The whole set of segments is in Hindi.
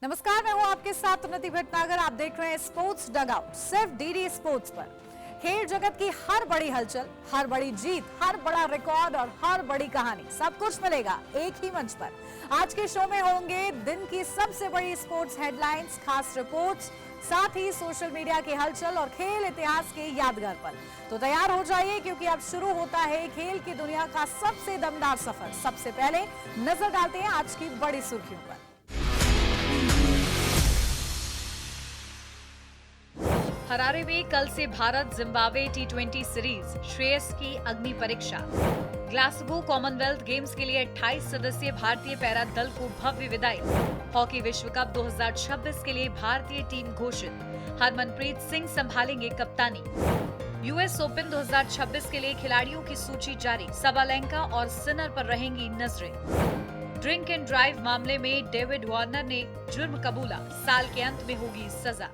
नमस्कार, मैं हूं आपके साथ उन्नति भटनागर। आप देख रहे हैं स्पोर्ट्स डगआउट सिर्फ डीडी स्पोर्ट्स पर। खेल जगत की हर बड़ी हलचल, हर बड़ी जीत, हर बड़ा रिकॉर्ड और हर बड़ी कहानी, सब कुछ मिलेगा एक ही मंच पर। आज के शो में होंगे दिन की सबसे बड़ी स्पोर्ट्स हेडलाइंस, खास रिपोर्ट्स, साथ ही सोशल मीडिया की हलचल और खेल इतिहास के यादगार पल। तो तैयार हो जाइए, क्योंकि अब शुरू होता है खेल की दुनिया का सबसे दमदार सफर। सबसे पहले नजर डालते हैं आज की बड़ी सुर्खियों पर। हरारे में कल से भारत जिम्बाब्वे टी20 सीरीज, श्रेयस की अग्नि परीक्षा। ग्लासगो कॉमनवेल्थ गेम्स के लिए 28 सदस्यीय भारतीय पैरा दल को भव्य विदाई। हॉकी विश्व कप 2026 के लिए भारतीय टीम घोषित, हरमनप्रीत सिंह संभालेंगे कप्तानी। यूएस ओपन 2026 के लिए खिलाड़ियों की सूची जारी, सबालेंका और सिनर पर रहेंगी नजरें। ड्रिंक एंड ड्राइव मामले में डेविड वार्नर ने जुर्म कबूला, साल के अंत में होगी सजा।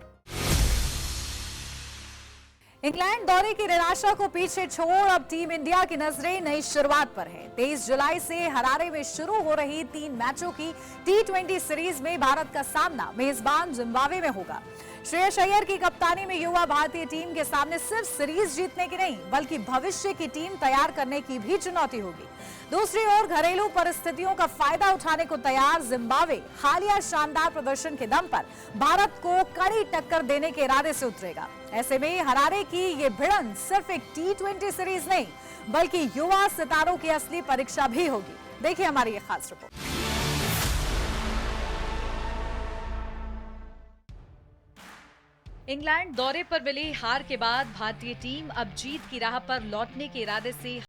इंग्लैंड दौरे की निराशा को पीछे छोड़ अब टीम इंडिया की नजरें नई शुरुआत पर है। 23 जुलाई से हरारे में शुरू हो रही 3 मैचों की टी20 सीरीज में भारत का सामना मेजबान जिम्बाब्वे में होगा। श्रेयस अय्यर की कप्तानी में युवा भारतीय टीम के सामने सिर्फ सीरीज जीतने की नहीं, बल्कि भविष्य की टीम तैयार करने की भी चुनौती होगी। दूसरी ओर घरेलू परिस्थितियों का फायदा उठाने को तैयार जिम्बाब्वे हालिया शानदार प्रदर्शन के दम पर भारत को कड़ी टक्कर देने के इरादे से उतरेगा। ऐसे में हरारे की ये भिड़ंत सिर्फ एक टी20 सीरीज नहीं, बल्कि युवा सितारों की असली परीक्षा भी होगी। देखिए हमारी ये खास रिपोर्ट। इंग्लैंड दौरे पर मिली हार के बाद भारतीय टीम अब जीत की राह पर लौटने के इरादे से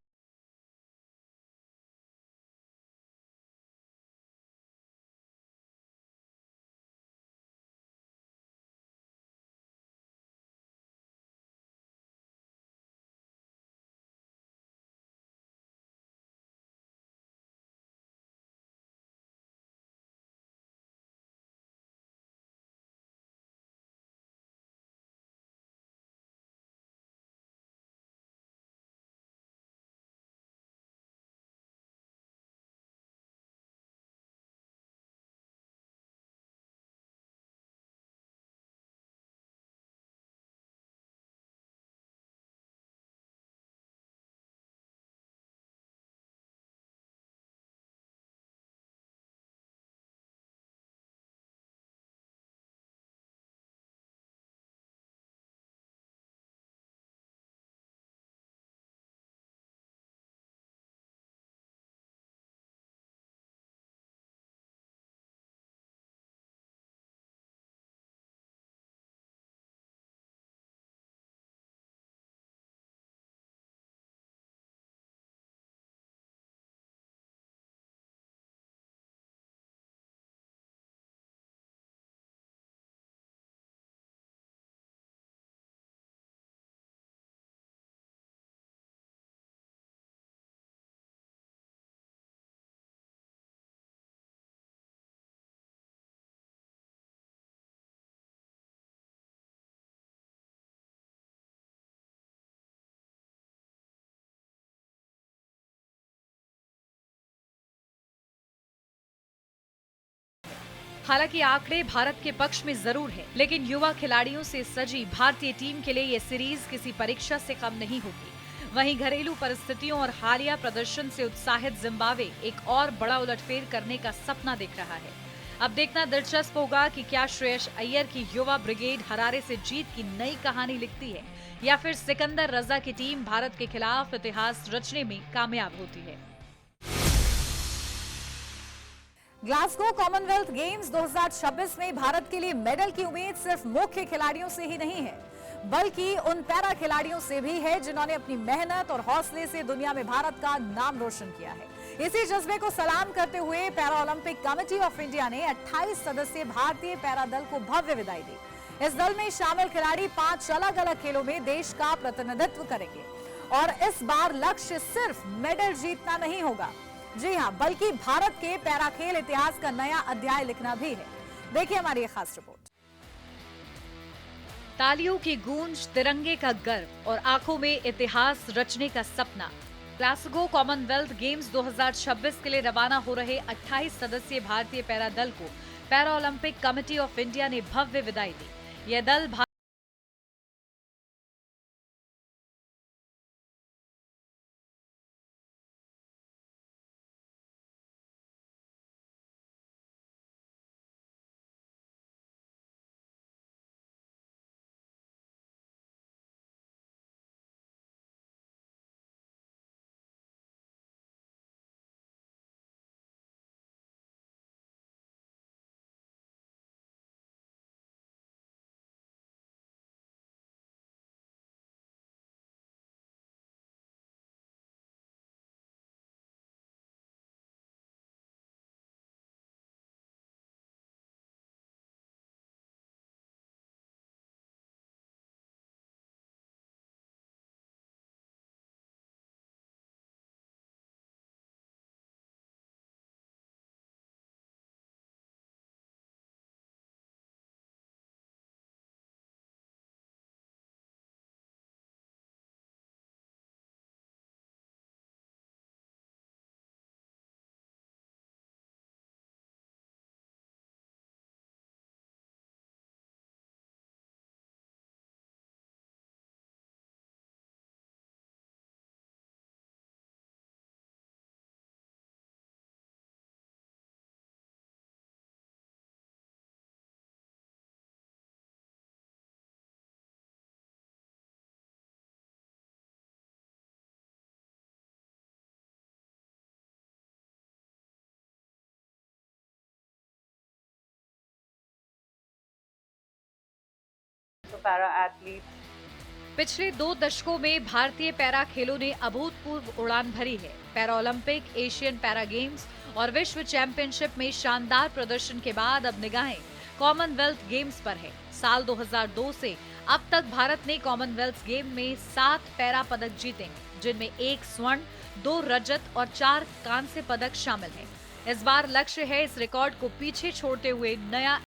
हालांकि आंकड़े भारत के पक्ष में जरूर है, लेकिन युवा खिलाड़ियों से सजी भारतीय टीम के लिए ये सीरीज किसी परीक्षा से कम नहीं होगी। वहीं घरेलू परिस्थितियों और हालिया प्रदर्शन से उत्साहित जिम्बाब्वे एक और बड़ा उलटफेर करने का सपना देख रहा है। अब देखना दिलचस्प होगा कि क्या श्रेयस अय्यर की युवा ब्रिगेड हरारे से जीत की नई कहानी लिखती है, या फिर सिकंदर रजा की टीम भारत के खिलाफ इतिहास रचने में कामयाब होती है। ग्लासगो कॉमनवेल्थ गेम्स 2026 में भारत के लिए मेडल की उम्मीद सिर्फ मुख्य खिलाड़ियों से ही नहीं है, बल्कि उन पैरा खिलाड़ियों से भी है जिन्होंने अपनी मेहनत और हौसले से दुनिया में भारत का नाम रोशन किया है। इसी जज्बे को सलाम करते हुए para Olympic committee of India ने 28 सदस्यीय भारतीय पैरा दल को भव्य विदाई दी। इस दल में शामिल खिलाड़ी 5 अलग अलग खेलों में देश का प्रतिनिधित्व करेंगे और इस बार लक्ष्य सिर्फ मेडल जीतना नहीं होगा, जी हां, बल्कि भारत के पैरा खेल इतिहास का नया अध्याय लिखना भी है। देखिए हमारी ये खास रिपोर्ट। तालियों की गूंज, तिरंगे का गर्व और आंखों में इतिहास रचने का सपना। ग्लासगो कॉमनवेल्थ गेम्स 2026 के लिए रवाना हो रहे 28 सदस्यीय भारतीय पैरा दल को para Olympic committee of India ने भव्य विदाई दी। यह दल para athletes. पिछले 2 दशकों में भारतीय पैरा खेलों ने अभूतपूर्व उड़ान भरी है। Para Olympic, Asian para games और विश्व चैंपियनशिप में शानदार प्रदर्शन के बाद अब निगाहें कॉमनवेल्थ गेम्स पर है। साल 2002 से अब तक भारत ने कॉमनवेल्थ गेम में 7 पैरा पदक जीते हैं, जिनमें 1 स्वर्ण, 2 रजत और 4 कांस्य पदक शामिल हैं। इस बार लक्ष्य है इस रिकॉर्ड को पीछे छोड़ते हुए नया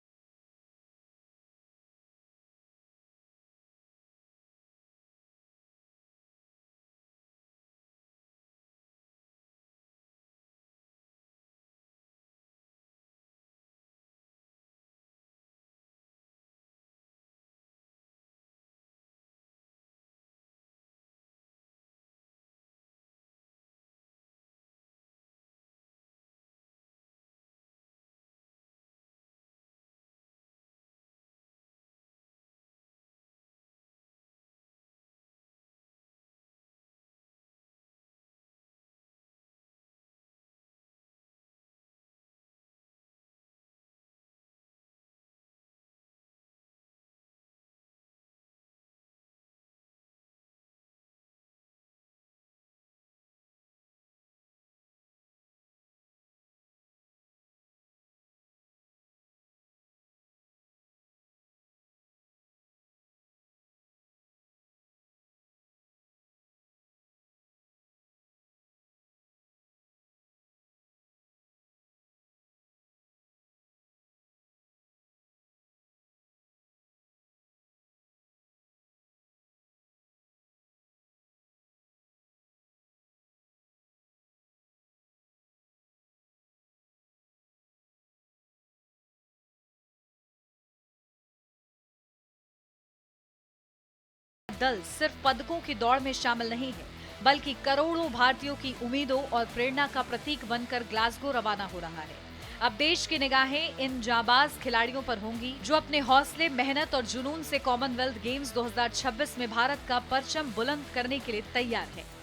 दल सिर्फ पदकों की दौड़ में शामिल नहीं है, बल्कि करोड़ों भारतीयों की उम्मीदों और प्रेरणा का प्रतीक बनकर ग्लासगो रवाना हो रहा है। अब देश की निगाहें इन जाबाज खिलाड़ियों पर होंगी, जो अपने हौसले, मेहनत और जुनून से कॉमनवेल्थ गेम्स 2026 में भारत का परचम बुलंद करने के लिए तैयार है।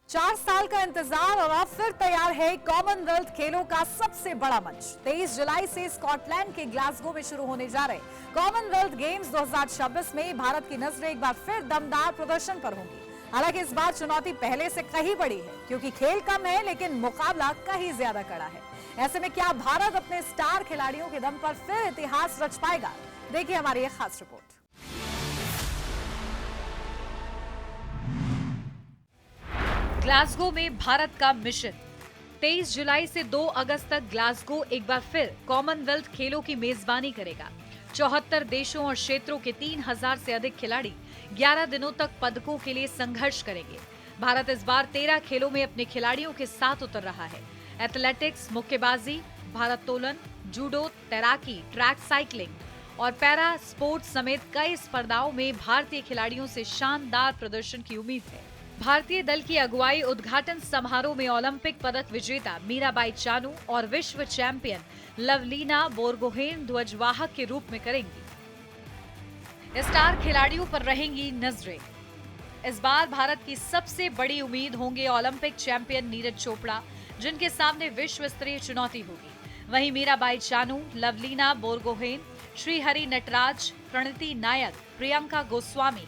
4 साल का इंतजार और अब फिर तैयार है कॉमनवेल्थ खेलों का सबसे बड़ा मंच। 23 जुलाई से स्कॉटलैंड के ग्लासगो में शुरू होने जा रहे कॉमनवेल्थ गेम्स 2026 में भारत की नजरें एक बार फिर दमदार प्रदर्शन पर होंगी। हालांकि इस बार चुनौती पहले से कहीं बड़ी है, क्योंकि खेल कम है लेकिन मुकाबला कहीं ज्यादा कड़ा है। ऐसे में क्या भारत अपने स्टार खिलाड़ियों के दम पर फिर इतिहास रच पाएगा? देखिए हमारी एक खास रिपोर्ट। ग्लासगो में भारत का मिशन। 23 जुलाई से 2 अगस्त तक ग्लासगो एक बार फिर कॉमनवेल्थ खेलों की मेजबानी करेगा। 74 देशों और क्षेत्रों के 3000 से अधिक खिलाड़ी 11 दिनों तक पदकों के लिए संघर्ष करेंगे। भारत इस बार 13 खेलों में अपने खिलाड़ियों के साथ उतर रहा है। एथलेटिक्स, मुक्केबाजी, भारोत्तोलन, जूडो, तैराकी, ट्रैक साइकिलिंग और पैरा स्पोर्ट्स समेत कई स्पर्धाओं में भारतीय खिलाड़ियों से शानदार प्रदर्शन की उम्मीद है। भारतीय दल की अगुवाई उद्घाटन समारोह में ओलंपिक पदक विजेता मीराबाई चानू और विश्व चैंपियन लवलीना बोरगोहेन ध्वजवाहक के रूप में करेंगी। स्टार खिलाड़ियों पर रहेंगी नजरें। इस बार भारत की सबसे बड़ी उम्मीद होंगे ओलंपिक चैंपियन नीरज चोपड़ा, जिनके सामने विश्व स्तरीय चुनौती होगी। वहीं मीराबाई चानू, लवलीना बोरगोहेन, श्रीहरि नटराज, प्रणति नायक, प्रियंका गोस्वामी,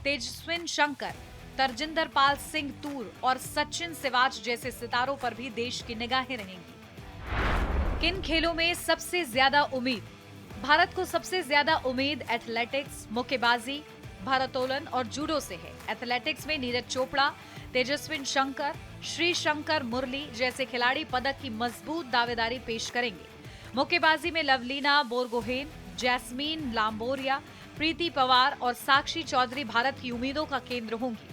तेजस्विन शंकर, तरजिंदर पाल सिंह तूर और सचिन सिवाच जैसे सितारों पर भी देश की निगाहें रहेंगी। किन खेलों में सबसे ज्यादा उम्मीद? भारत को सबसे ज्यादा उम्मीद एथलेटिक्स, मुक्केबाजी, भारोत्तोलन और जूडो से है। एथलेटिक्स में नीरज चोपड़ा, तेजस्विन शंकर, श्री शंकर मुरली जैसे खिलाड़ी पदक की मजबूत दावेदारी पेश करेंगे। मुक्केबाजी में लवलीना बोरगोहेन, जैस्मीन लांबोरिया, प्रीति पवार और साक्षी चौधरी भारत की उम्मीदों का केंद्र होंगी।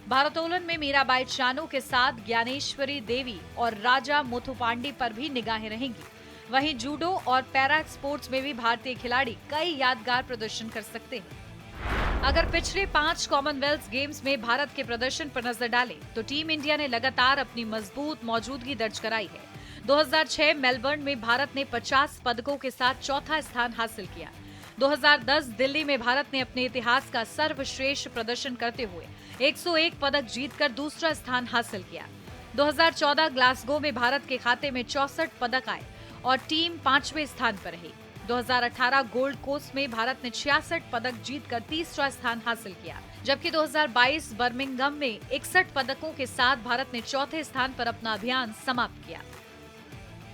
भारोत्तोलन में मीराबाई चानू के साथ ज्ञानेश्वरी देवी और राजा मुथुपांडी पर भी निगाहें रहेंगी। वहीं जूडो और पैरा स्पोर्ट्स में भी भारतीय खिलाड़ी कई यादगार प्रदर्शन कर सकते हैं। अगर पिछले 5 कॉमनवेल्थ गेम्स में भारत के प्रदर्शन पर नजर डालें, तो टीम इंडिया ने लगातार अपनी मजबूत मौजूदगी दर्ज कराई है। 2006 मेलबर्न में भारत ने 50 पदकों के साथ चौथा स्थान हासिल किया। 2010 दिल्ली में भारत ने अपने इतिहास का सर्वश्रेष्ठ प्रदर्शन करते हुए 101 पदक जीतकर दूसरा स्थान हासिल किया। 2014 ग्लासगो में भारत के खाते में 64 पदक आए और टीम 5वें स्थान पर रही। 2018 गोल्ड कोस्ट में भारत ने 66 पदक जीतकर तीसरा स्थान हासिल किया, जबकि 2022 बर्मिंघम में 61 पदकों के साथ भारत ने चौथे स्थान पर अपना अभियान समाप्त किया।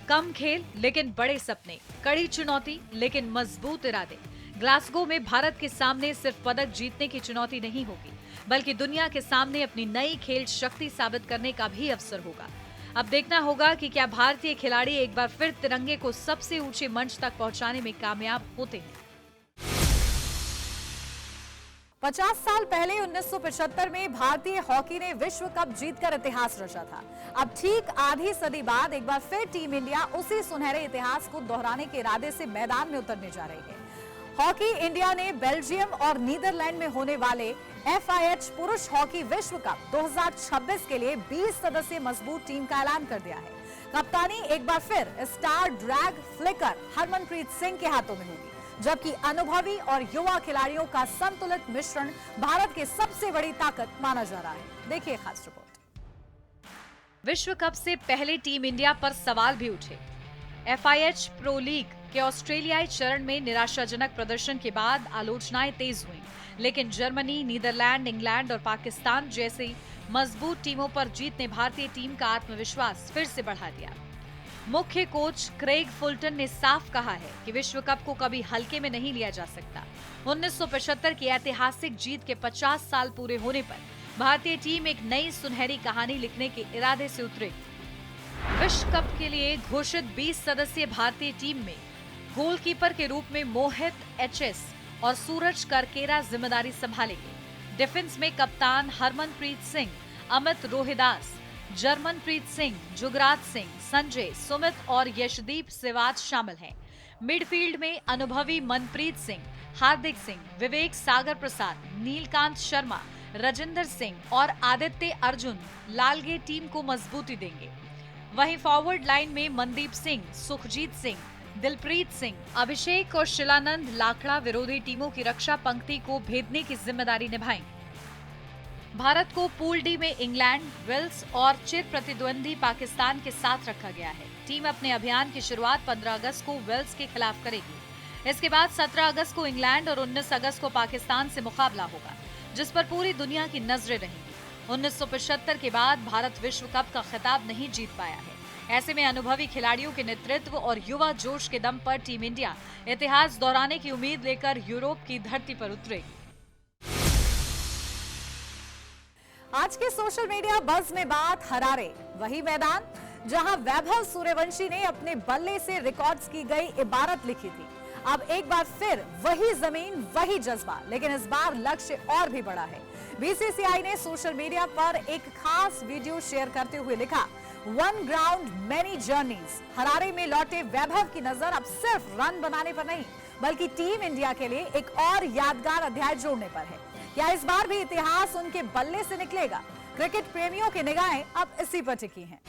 कम खेल लेकिन बड़े सपने, कड़ी चुनौती लेकिन मजबूत इरादे। ग्लासगो में भारत के सामने सिर्फ पदक जीतने की चुनौती नहीं होगी, बल्कि दुनिया के सामने अपनी नई खेल शक्ति साबित करने का भी अवसर होगा। अब देखना होगा कि क्या भारतीय खिलाड़ी एक बार फिर तिरंगे को सबसे ऊंचे मंच तक पहुंचाने में कामयाब होते हैं। 50 साल पहले 1975 में भारतीय हॉकी ने विश्व कप जीतकर इतिहास रचा था। अब ठीक आधी सदी बाद एक बार फिर टीम इंडिया उसी सुनहरे इतिहास को दोहराने के इरादे से मैदान में उतरने जा रही है। हॉकी इंडिया ने बेल्जियम और नीदरलैंड में होने वाले FIH पुरुष हॉकी विश्व कप 2026 के लिए 20 सदस्यीय मजबूत टीम का ऐलान कर दिया है। कप्तानी एक बार फिर star drag flicker Harmanpreet Singh के हाथों में होगी, जबकि अनुभवी और युवा खिलाड़ियों का संतुलित मिश्रण भारत की सबसे बड़ी ताकत माना जा रहा है। देखिए खास रिपोर्ट। विश्व कप से पहले टीम इंडिया पर सवाल भी उठे। FIH प्रो लीग के ऑस्ट्रेलियाई चरण में निराशाजनक प्रदर्शन के बाद आलोचनाएं तेज हुई, लेकिन जर्मनी, नीदरलैंड, इंग्लैंड और पाकिस्तान जैसी मजबूत टीमों पर जीत ने भारतीय टीम का आत्मविश्वास फिर से बढ़ा दिया। मुख्य कोच क्रेग फुलटन ने साफ कहा है कि विश्व कप को कभी हल्के में नहीं लिया जा सकता। 1975 की ऐतिहासिक जीत के 50 साल पूरे होने पर भारतीय टीम एक नई सुनहरी कहानी लिखने के इरादे से उतरेगी। विश्व कप के लिए घोषित 20 सदस्यीय भारतीय टीम में गोलकीपर के रूप में मोहित HS और सूरज करकेरा जिम्मेदारी संभालेंगे। डिफेंस में कप्तान हरमनप्रीत सिंह, अमित रोहिदास, जर्मनप्रीत सिंह, जुगराज सिंह, संजय, सुमित और यशदीप सिवाच शामिल हैं। मिडफील्ड में अनुभवी मनप्रीत सिंह, हार्दिक सिंह, विवेक सागर प्रसाद, नीलकांत शर्मा, राजेंद्र सिंह और आदित्य अर्जुन लालगे टीम को मजबूती देंगे। वहीं फॉरवर्ड लाइन में मनदीप सिंह, सुखजीत सिंह, दिलप्रीत सिंह, अभिषेक और शिलानंद लाखड़ा विरोधी टीमों की रक्षा पंक्ति को भेदने की जिम्मेदारी निभाएंगे। भारत को पूल डी में इंग्लैंड, वेल्स और चिर प्रतिद्वंदी पाकिस्तान के साथ रखा गया है। टीम अपने अभियान की शुरुआत 15 अगस्त को वेल्स के खिलाफ करेगी। इसके बाद 17 अगस्त को इंग्लैंड और 19 अगस्त को पाकिस्तान से मुकाबला होगा, जिस पर पूरी दुनिया की नजरें रहेंगी। 1975 के बाद भारत विश्व कप का खिताब नहीं जीत पाया है। ऐसे में अनुभवी खिलाड़ियों के नेतृत्व और युवा जोश के दम पर टीम इंडिया इतिहास दोहराने की उम्मीद लेकर यूरोप की धरती पर उतरेगी। आज के सोशल मीडिया बज़ में बात हरारे, वही मैदान जहां वैभव सूर्यवंशी ने अपने बल्ले से रिकॉर्ड्स की गई इबारत लिखी थी। अब एक बार फिर वही जमीन, वही जज्बा, लेकिन इस बार लक्ष्य और भी बड़ा है। BCCI ने सोशल मीडिया पर एक खास वीडियो शेयर करते हुए लिखा, one ground many journeys. Harare में लौटे वैभव की नजर अब सिर्फ रन बनाने पर नहीं, बल्कि टीम इंडिया के लिए एक और यादगार अध्याय जोड़ने पर है। क्या इस बार भी इतिहास उनके बल्ले से निकलेगा? क्रिकेट प्रेमियों की निगाहें अब इसी पर टिकी हैं।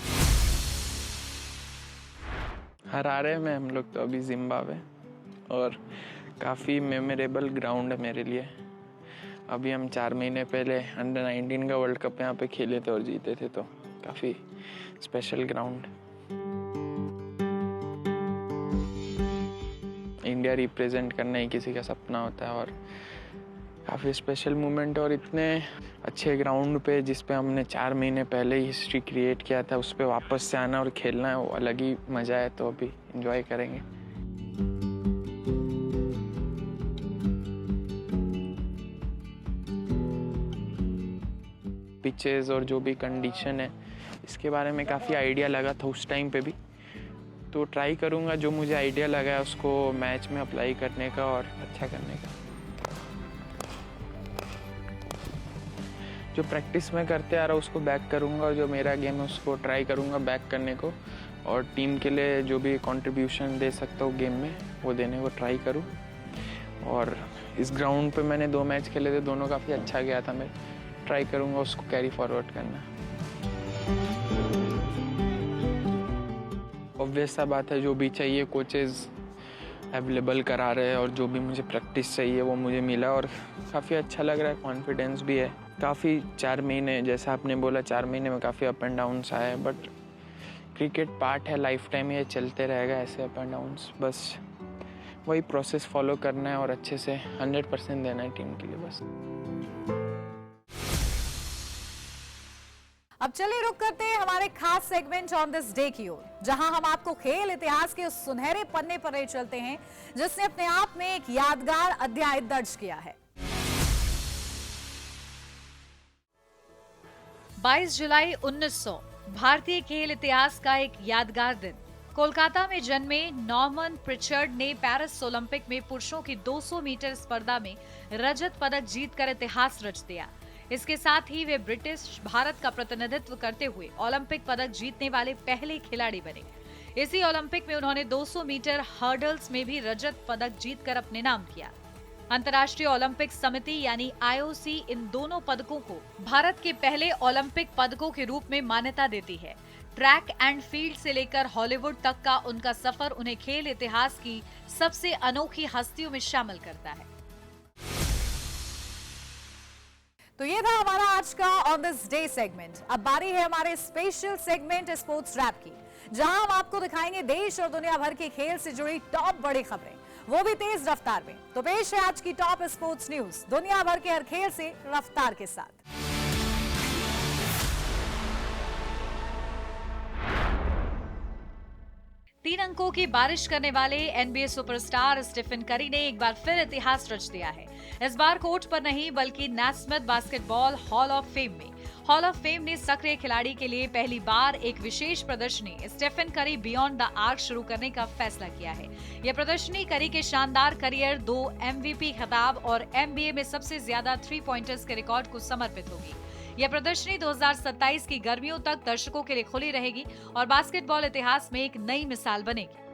हरारे में हम लोग तो अभी जिम्बाब्वे, और काफ़ी मेमोरेबल ग्राउंड है मेरे लिए। अभी हम 4 महीने पहले अंडर-19 का वर्ल्ड कप यहाँ पे खेले थे और जीते थे, तो काफ़ी स्पेशल ग्राउंड। इंडिया रिप्रेजेंट करना ही किसी का सपना होता है, और काफ़ी स्पेशल मोमेंट। और इतने अच्छे ग्राउंड पे जिस पे हमने 4 महीने पहले ही हिस्ट्री क्रिएट किया था, उस पे वापस से आना और खेलना है, वो अलग ही मज़ा है। तो अभी एंजॉय करेंगे। पिचेस और जो भी कंडीशन है, इसके बारे में काफ़ी आइडिया लगा था उस टाइम पे भी, तो ट्राई करूँगा जो मुझे आइडिया लगा है उसको मैच में अप्लाई करने का और अच्छा करने का। जो प्रैक्टिस में करते आ रहा हूँ उसको बैक करूँगा, और जो मेरा गेम है उसको ट्राई करूँगा बैक करने को, और टीम के लिए जो भी कंट्रीब्यूशन दे सकता हूँ गेम में वो देने को ट्राई करूँ। और इस ग्राउंड पे मैंने 2 मैच खेले थे, दोनों काफ़ी अच्छा गया था। मैं ट्राई करूँगा उसको कैरी फॉरवर्ड करना। ऑब्वियस सा बात है, जो भी चाहिए कोचेज़ अवेलेबल करा रहे हैं, और जो भी मुझे प्रैक्टिस चाहिए वो मुझे मिला, और काफ़ी अच्छा लग रहा है, कॉन्फिडेंस भी है। काफ़ी 4 महीने, जैसा आपने बोला, 4 महीने में काफ़ी अप एंड डाउन्स आए, बट क्रिकेट पार्ट है, लाइफ टाइम ये चलते रहेगा ऐसे अप एंड डाउन्स। बस वही प्रोसेस फॉलो करना है और अच्छे से 100% देना है टीम के लिए बस। अब चलिए रुक करते हैं हमारे खास सेगमेंट ऑन दिस डे की ओर, जहां हम आपको खेल इतिहास के उस सुनहरे पन्ने पर ले चलते हैं जिसने अपने आप में एक यादगार अध्याय दर्ज किया है। 22 जुलाई 1900, भारतीय खेल इतिहास का एक यादगार दिन। कोलकाता में जन्मे नॉर्मन प्रिचर्ड ने पेरिस ओलंपिक में पुरुषों की 200 मीटर स्पर्धा में रजत पदक जीतकर इतिहास रच दिया। इसके साथ ही वे ब्रिटिश भारत का प्रतिनिधित्व करते हुए ओलंपिक पदक जीतने वाले पहले खिलाड़ी बने। इसी ओलंपिक में उन्होंने 200 मीटर हर्डल्स में भी रजत पदक जीतकर अपने नाम किया। अंतर्राष्ट्रीय ओलंपिक समिति यानी IOC इन दोनों पदकों को भारत के पहले ओलंपिक पदकों के रूप में मान्यता देती है। ट्रैक एंड फील्ड से लेकर हॉलीवुड तक का उनका सफर उन्हें खेल इतिहास की सबसे अनोखी हस्तियों में शामिल करता है। तो ये था हमारा आज का ऑन दिस डे सेगमेंट। अब बारी है हमारे स्पेशल सेगमेंट स्पोर्ट्स रैप की, जहां हम आपको दिखाएंगे देश और दुनिया भर के खेल से जुड़ी टॉप बड़ी खबरें, वो भी तेज रफ्तार में। तो पेश है आज की टॉप स्पोर्ट्स न्यूज, दुनिया भर के हर खेल से रफ्तार के साथ। 3 अंकों की बारिश करने वाले NBA सुपरस्टार स्टीफन करी ने एक बार फिर इतिहास रच दिया है। इस बार कोर्ट पर नहीं बल्कि Naismith basketball hall of fame में। हॉल ऑफ फेम ने सक्रिय खिलाड़ी के लिए पहली बार एक विशेष प्रदर्शनी स्टीफन करी बियॉन्ड द आर्क शुरू करने का फैसला किया है। यह प्रदर्शनी करी के शानदार करियर, 2 MVP खिताब और NBA में सबसे ज्यादा 3 पॉइंटर्स के रिकॉर्ड को समर्पित होगी। यह प्रदर्शनी 2027 की गर्मियों तक दर्शकों के लिए खुली रहेगी और बास्केटबॉल इतिहास में एक नई मिसाल बनेगी।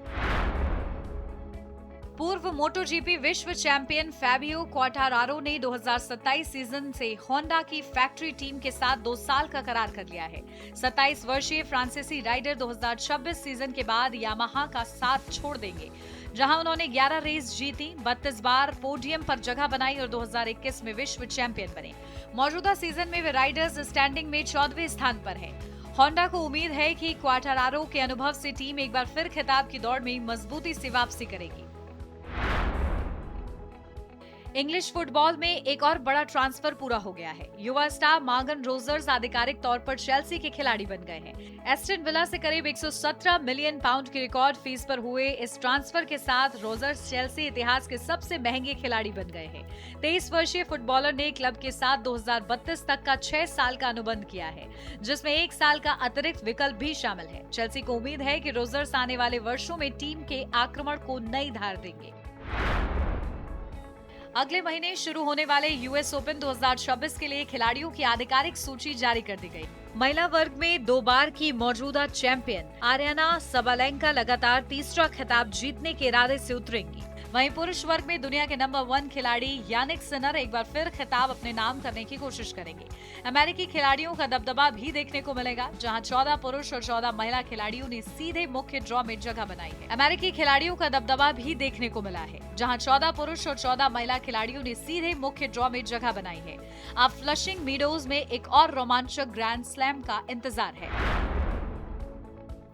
पूर्व MotoGP विश्व चैंपियन फैबियो क्वाटारारो ने 2027 सीजन से होंडा की फैक्ट्री टीम के साथ 2 साल का करार कर लिया है। 27 वर्षीय फ्रांसीसी राइडर 2026 सीजन के बाद यामाहा का साथ छोड़ देंगे, जहां उन्होंने 11 रेस जीती, 32 बार पोडियम पर जगह बनाई और 2021 में विश्व चैंपियन बने। मौजूदा सीजन में वे राइडर्स स्टैंडिंग में 14वें स्थान पर हैं। होंडा को उम्मीद है कि क्वाटारारो के अनुभव से टीम एक बार फिर खिताब की दौड़ में मजबूती से वापसी करेगी। इंग्लिश फुटबॉल में एक और बड़ा ट्रांसफर पूरा हो गया है। युवा स्टार मॉर्गन रोजर्स आधिकारिक तौर पर चेल्सी के खिलाड़ी बन गए हैं। एस्टन विला से करीब 117 मिलियन पाउंड की रिकॉर्ड फीस पर हुए इस ट्रांसफर के साथ रोजर्स चेल्सी इतिहास के सबसे महंगे खिलाड़ी बन गए हैं। 23 वर्षीय फुटबॉलर ने क्लब के साथ 2032 तक का 6 साल का अनुबंध किया है, जिसमें 1 साल का अतिरिक्त विकल्प भी शामिल है। चेल्सी को उम्मीद है कि रोजर्स आने वाले वर्षों में टीम के आक्रमण को नई धार देंगे। अगले महीने शुरू होने वाले US ओपन 2026 के लिए खिलाड़ियों की आधिकारिक सूची जारी कर दी गई। महिला वर्ग में 2 बार की मौजूदा चैंपियन आर्याना सबालेंका लगातार तीसरा खिताब जीतने के इरादे से उतरेंगी। वहीं पुरुष वर्ग में दुनिया के नंबर 1 खिलाड़ी यानिक सिनर एक बार फिर खिताब अपने नाम करने की कोशिश करेंगे। अमेरिकी खिलाड़ियों का दबदबा भी देखने को मिलेगा, जहां 14 पुरुष और 14 महिला खिलाड़ियों ने सीधे मुख्य ड्रॉ में जगह बनाई है। अमेरिकी खिलाड़ियों का दबदबा भी देखने को मिला है, जहां 14 पुरुष और 14 महिला खिलाड़ियों ने सीधे मुख्य ड्रॉ में जगह बनाई है। अब फ्लशिंग मीडोज में एक और रोमांचक ग्रैंड स्लैम का इंतजार है।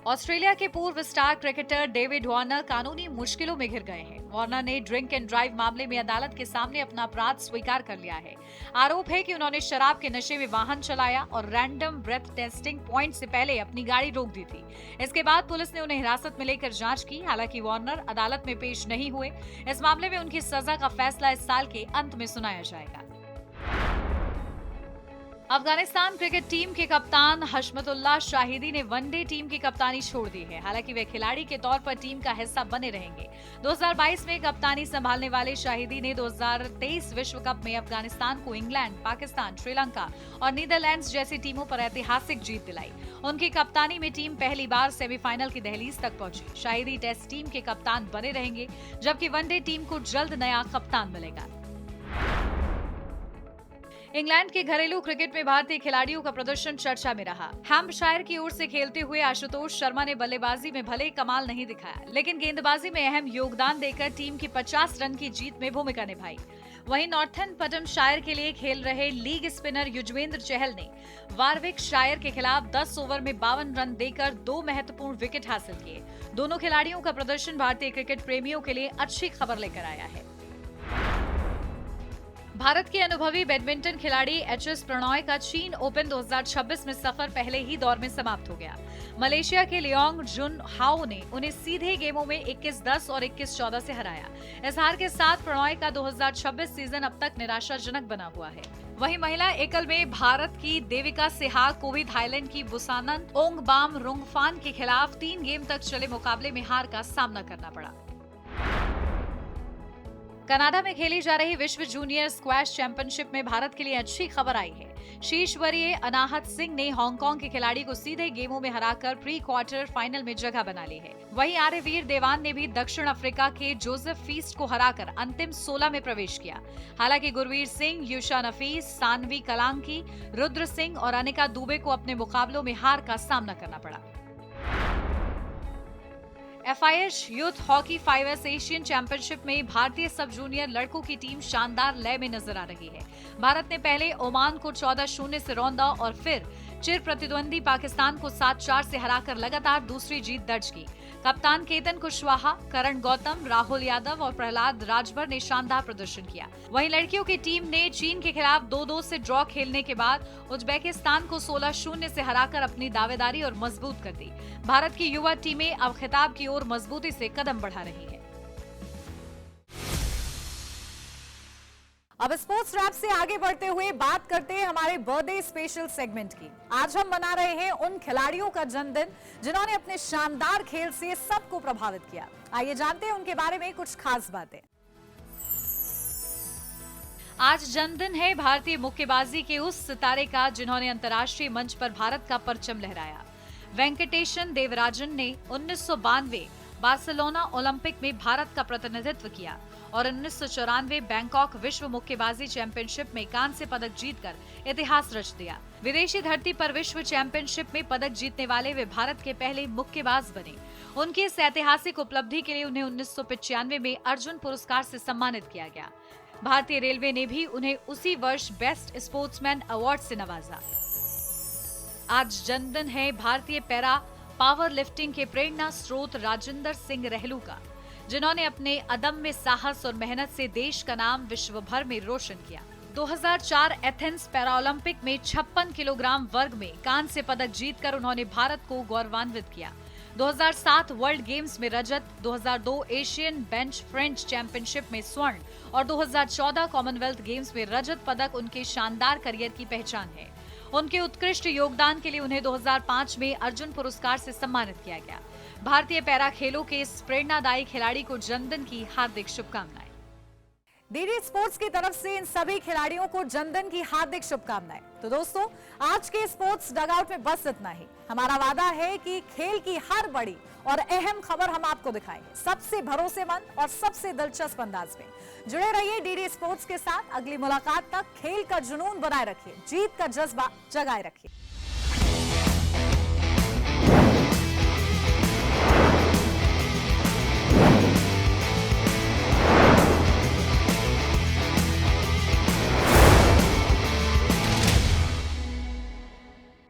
ऑस्ट्रेलिया के पूर्व स्टार क्रिकेटर डेविड वार्नर कानूनी मुश्किलों में घिर गए हैं। वार्नर ने ड्रिंक एंड ड्राइव मामले में अदालत के सामने अपना अपराध स्वीकार कर लिया है। आरोप है कि उन्होंने शराब के नशे में वाहन चलाया और रैंडम ब्रेथ टेस्टिंग पॉइंट से पहले अपनी गाड़ी रोक दी थी। इसके बाद पुलिस ने उन्हें हिरासत में लेकर जांच की। हालांकि वार्नर अदालत में पेश नहीं हुए। इस मामले में उनकी सजा का फैसला इस साल के अंत में सुनाया जाएगा। अफगानिस्तान क्रिकेट टीम के कप्तान हशमतुल्लाह शाहिदी ने वनडे टीम की कप्तानी छोड़ दी है। हालांकि वे खिलाड़ी के तौर पर टीम का हिस्सा बने रहेंगे। 2022 में कप्तानी संभालने वाले शाहिदी ने 2023 विश्व कप में अफगानिस्तान को इंग्लैंड, पाकिस्तान, श्रीलंका और नीदरलैंड्स जैसी टीमों पर ऐतिहासिक जीत दिलाई। उनकी कप्तानी में टीम पहली बार सेमीफाइनल की दहलीज तक पहुंची। शाहिदी टेस्ट टीम के कप्तान बने रहेंगे, जबकि वनडे टीम को जल्द नया कप्तान मिलेगा। इंग्लैंड के घरेलू क्रिकेट में भारतीय खिलाड़ियों का प्रदर्शन चर्चा में रहा। हैम्पशायर की ओर से खेलते हुए आशुतोष शर्मा ने बल्लेबाजी में भले कमाल नहीं दिखाया, लेकिन गेंदबाजी में अहम योगदान देकर टीम की 50 रन की जीत में भूमिका निभाई। वहीं नॉर्थन पटमशायर के लिए खेल रहे लीग स्पिनर युजवेंद्र चहल ने वारविकशायर के खिलाफ 10 ओवर में 52 रन देकर 2 महत्वपूर्ण विकेट हासिल किए। दोनों खिलाड़ियों का प्रदर्शन भारतीय क्रिकेट प्रेमियों के लिए अच्छी खबर लेकर आया है। भारत के अनुभवी बैडमिंटन खिलाड़ी एचएस प्रणॉय का चीन ओपन 2026 में सफर पहले ही दौर में समाप्त हो गया। मलेशिया के लियोंग जुन हाओ ने उन्हें सीधे गेमों में 21-10 और 21-14 से हराया। इस हार के साथ प्रणॉय का 2026 सीजन अब तक निराशाजनक बना हुआ है। वहीं महिला एकल में भारत की देविका सेहवाग को भी थाईलैंड की बुसानन ओंगबाम रुंगफान के खिलाफ 3 गेम तक चले मुकाबले में हार का सामना करना पड़ा। कनाडा में खेली जा रही विश्व जूनियर स्क्वैश चैंपियनशिप में भारत के लिए अच्छी खबर आई है। शीर्ष वरीय अनाहत सिंह ने हांगकांग के खिलाड़ी को सीधे गेमों में हराकर प्री क्वार्टर फाइनल में जगह बना ली है। वहीं आर्यवीर देवान ने भी दक्षिण अफ्रीका के जोसेफ फीस्ट को हराकर अंतिम 16 में प्रवेश किया। हालांकि गुरवीर सिंह, यूशा नफीस, सानवी कलांकी, रुद्र सिंह और अनिका दुबे को अपने मुकाबलों में हार का सामना करना पड़ा। FIH youth hockey 5S Asian championship में भारतीय सब जूनियर लड़कों की टीम शानदार लय में नजर आ रही है। भारत ने पहले ओमान को 14-0 से रौंदा और फिर चिर प्रतिद्वंदी पाकिस्तान को 7-4 से हराकर लगातार दूसरी जीत दर्ज की। कप्तान केतन कुशवाहा, करण गौतम, राहुल यादव और प्रहलाद राजभर ने शानदार प्रदर्शन किया। वहीं लड़कियों की टीम ने चीन के खिलाफ 2-2 से ड्रॉ खेलने के बाद उज्बेकिस्तान को 16-0 से हराकर अपनी दावेदारी और मजबूत कर दी। भारत की युवा टीमें अब खिताब की ओर मजबूती से कदम बढ़ा रही है। अब स्पोर्ट्स रैप से आगे बढ़ते हुए बात करते हैं हमारे बर्थडे स्पेशल सेगमेंट की। आज हम मना रहे हैं उन खिलाड़ियों का जन्मदिन जिन्होंने अपने शानदार खेल से सबको प्रभावित किया। आइए जानते हैं उनके बारे में कुछ खास बातें। आज जन्मदिन है भारतीय मुक्केबाजी के उस सितारे का जिन्होंने अंतर्राष्ट्रीय मंच पर भारत का परचम लहराया। वेंकटेशन देवराजन ने 1992 बार्सिलोना ओलंपिक में भारत का प्रतिनिधित्व किया और 1994 बैंकॉक विश्व मुक्केबाजी चैंपियनशिप में कांस्य पदक जीतकर इतिहास रच दिया। विदेशी धरती पर विश्व चैंपियनशिप में पदक जीतने वाले वे भारत के पहले मुक्केबाज बने। उनकी इस ऐतिहासिक उपलब्धि के लिए उन्हें 1995 में अर्जुन पुरस्कार से सम्मानित किया गया। भारतीय रेलवे ने भी उन्हें उसी वर्ष बेस्ट स्पोर्ट्समैन अवार्ड से नवाजा। आज जन्मदिन है भारतीय पैरा पावर लिफ्टिंग के प्रेरणा स्रोत राजिंदर सिंह रहलू का, जिन्होंने अपने अदम्य साहस और मेहनत से देश का नाम विश्व भर में रोशन किया। 2004 एथेंस पैरालंपिक में 56 किलोग्राम वर्ग में कांस्य पदक जीतकर उन्होंने भारत को गौरवान्वित किया। 2007 वर्ल्ड गेम्स में रजत, 2002 एशियन बेंच फ्रेंच चैंपियनशिप में स्वर्ण और 2014 कॉमनवेल्थ गेम्स में रजत पदक उनके शानदार करियर की पहचान है। उनके उत्कृष्ट योगदान के लिए उन्हें 2005 में अर्जुन पुरस्कार से सम्मानित किया गया। भारतीय पैरा खेलों के इस प्रेरणादायी खिलाड़ी को जन्मदिन की हार्दिक शुभकामनाएं। डीडी स्पोर्ट्स की तरफ से इन सभी खिलाड़ियों को जन्मदिन की हार्दिक शुभकामनाएं। तो दोस्तों, आज के स्पोर्ट्स डगआउट में बस इतना ही। हमारा वादा है कि खेल की हर बड़ी और अहम खबर हम आपको दिखाएंगे सबसे भरोसेमंद और सबसे दिलचस्प अंदाज में। जुड़े रहिए डीडी स्पोर्ट्स के साथ। अगली मुलाकात तक खेल का जुनून बनाए रखिए, जीत का जज्बा जगाए रखिए।